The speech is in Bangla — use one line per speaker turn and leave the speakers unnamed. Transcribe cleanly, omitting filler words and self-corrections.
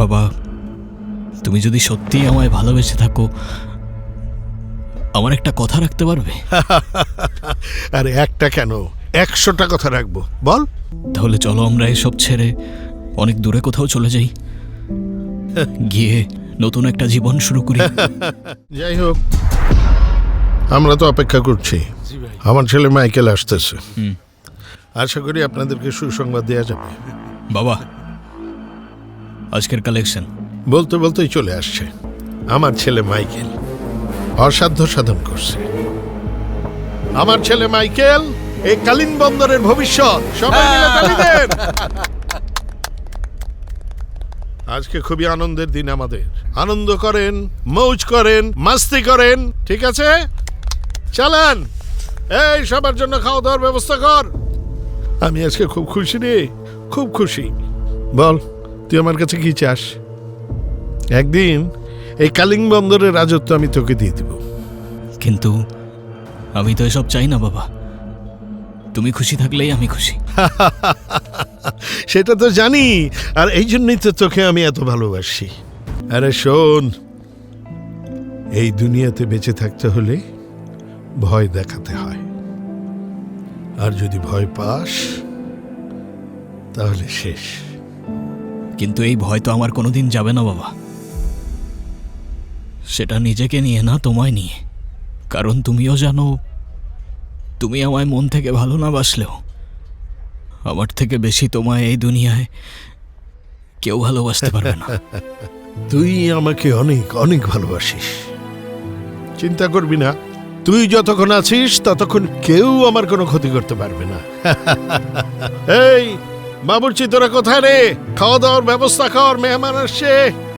বাবা, তুমি যদি সত্যিই আমায় ভালোবেসে থাকো, আমার একটা কথা রাখতে পারবে?
আরে একটা কেন, 100টা কথা রাখবো, বল।
তাহলে চলো আমরা এসব ছেড়ে অনেক দূরে কোথাও চলে যাই, গিয়ে নতুন একটা জীবন শুরু করি।
যাই হোক, আমরা তো অপেক্ষা করছি। আমার ছেলে মাইকেল আসতেছে। আশা করি আপনাদেরকে সুসংবাদ দেওয়া যাবে।
বাবা, আজকের কালেকশন।
বলতে বলতেই চলে আসছে। আমার ছেলে মাইকেল অসাধ্য সাধন করছে। আমার ছেলে মাইকেল এই কালিন বন্দরের ভবিষ্যৎ। সবাই মিলে তালি দেন। আজকে খুবই আনন্দের দিন আমাদের। আনন্দ করেন, মৌজ করেন, মাস্তি করেন, ঠিক আছে? চালান, এই সবার জন্য খাওয়া দাওয়ার ব্যবস্থা কর। আমি আজকে খুব খুশি রে, খুব খুশি। বল, তুই আমার কাছে কি চাস? একদিন এই কালিং বন্দরের রাজত্ব আমি তোকে দিয়ে দিব।
কিন্তু আমি তো এসব চাই না বাবা, তুমি খুশি থাকলেই আমি খুশি।
সেটা তো জানি, আর এই জন্যই তো তোকে আমি এত ভালোবাসি। আরে শোন, এই দুনিয়াতে বেঁচে থাকতে হলে ভয় দেখাতে হয়, আর যদি ভয় পাস তাহলে শেষ।
কিন্তু এই ভয় তো আমার কোনোদিন যাবে না বাবা, সেটা নিজেকে নিয়ে না, তোমায় নিয়ে। কারণ তুমিও জানো, তুমি আমায় মন থেকে ভালো না বাসলেও আমার থেকে বেশি তোমায় এই দুনিয়ায় কেউ ভালোবাসতে পারবে না।
তুই আমাকে অনেক অনেক ভালোবাসিস, চিন্তা করবি না। তুই যতক্ষণ আছিস ততক্ষণ কেউ আমার কোনো ক্ষতি করতে পারবে না। এই বাবুর্চি, তোরা কোথায় রে? খাওয়া দাওয়ার ব্যবস্থা কর, মেহমান আসছে।